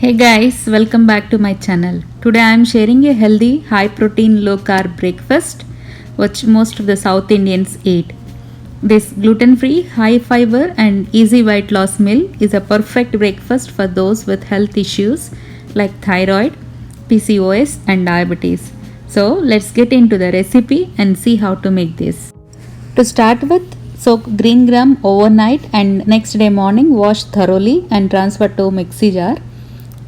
Hey guys, welcome back to my channel. Today I am sharing a healthy, high protein, low carb breakfast which most of the South Indians eat. This gluten free, high fiber, and easy weight loss meal is a perfect breakfast for those with health issues like thyroid, PCOS, and diabetes. So let's get into the recipe and see how to make this. To start with, soak green gram overnight and next day morning wash thoroughly and transfer to mixie jar.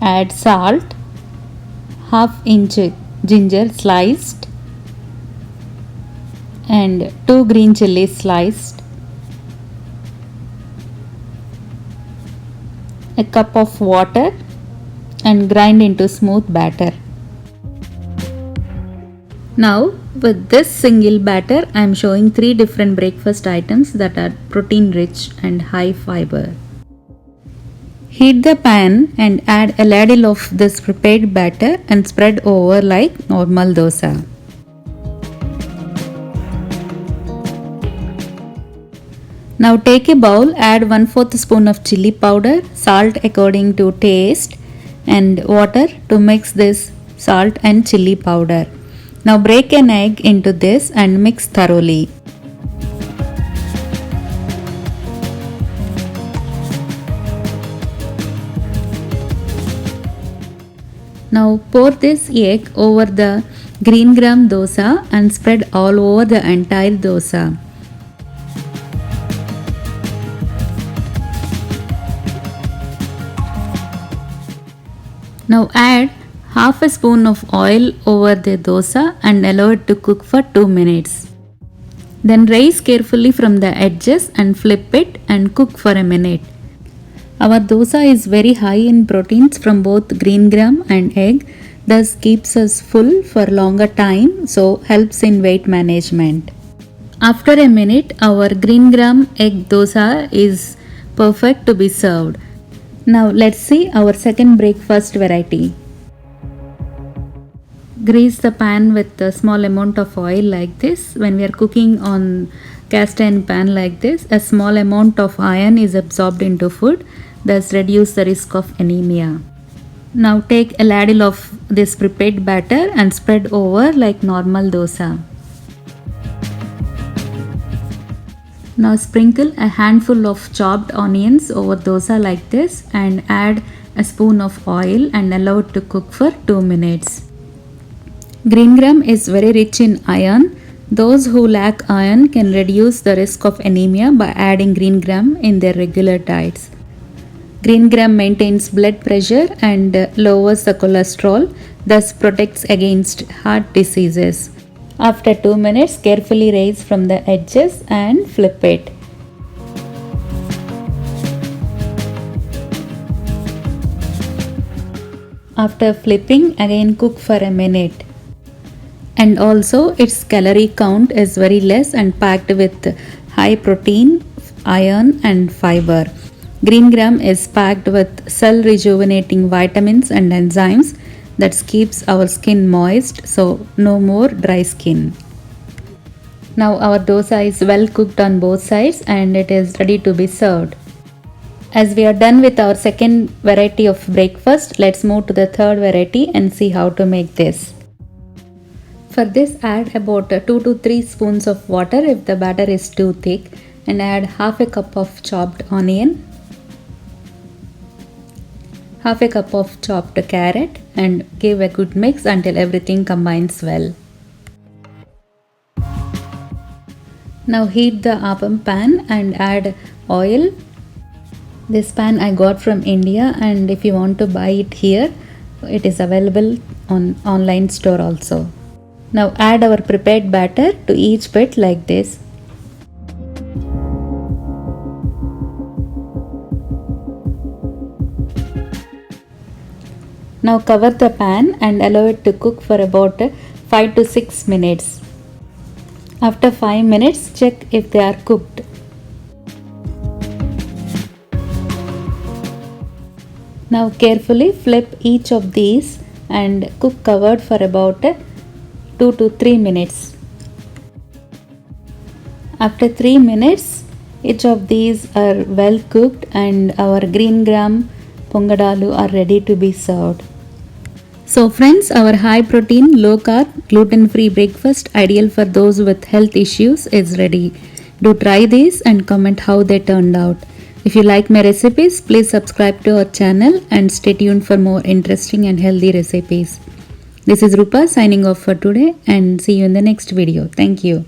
Add salt, half inch ginger sliced, and 2 green chilies sliced, a cup of water, and grind into smooth batter. Now with this single batter I am showing 3 different breakfast items that are protein rich and high fiber. Heat the pan and add a ladle of this prepared batter and spread over like normal dosa. Now take a bowl, add 1/4 spoon of chili powder, salt according to taste, and water to mix this salt and chili powder. Now break an egg into this and mix thoroughly. Now pour this egg over the green gram dosa and spread all over the entire dosa. Now add half a spoon of oil over the dosa and allow it to cook for 2 minutes. Then raise carefully from the edges and flip it and cook for a minute. Our dosa is very high in proteins from both green gram and egg, thus keeps us full for longer time, so helps in weight management. After a minute, our green gram egg dosa is perfect to be served. Now let's see our second breakfast variety. Grease the pan with a small amount of oil like this. When we are cooking on cast iron pan like this, a small amount of iron is absorbed into food, thus reduce the risk of anemia. Now take a ladle of this prepared batter and spread over like normal dosa. Now sprinkle a handful of chopped onions over dosa like this and add a spoon of oil and allow it to cook for 2 minutes. Green gram is very rich in iron. Those who lack iron can reduce the risk of anemia by adding green gram in their regular diets. Green gram maintains blood pressure and lowers the cholesterol, thus protects against heart diseases. After 2 minutes, carefully raise from the edges and flip it. After flipping, again cook for a minute. And also its calorie count is very less and packed with high protein, iron and fiber. Green gram is packed with cell rejuvenating vitamins and enzymes that keeps our skin moist, so no more dry skin. Now our dosa is well cooked on both sides and it is ready to be served. As we are done with our second variety of breakfast, let's move to the third variety and see how to make this. For this, add about 2 to 3 spoons of water if the batter is too thick, and add half a cup of chopped onion, half a cup of chopped carrot, and give a good mix until everything combines well. Now heat the appam pan and add oil. This pan I got from India, and if you want to buy it here, it is available on online store also. Now add our prepared batter to each bit like this. Now cover the pan and allow it to cook for about 5 to 6 minutes. After 5 minutes, check if they are cooked. Now carefully flip each of these and cook covered for about 2 to 3 minutes. After 3 minutes, each of these are well cooked and our green gram pongadalu are ready to be served. So friends, our high protein, low carb, gluten free breakfast ideal for those with health issues is ready. Do try these and comment how they turned out. If you like my recipes, please subscribe to our channel and stay tuned for more interesting and healthy recipes. This is Rupa signing off for today and see you in the next video. Thank you.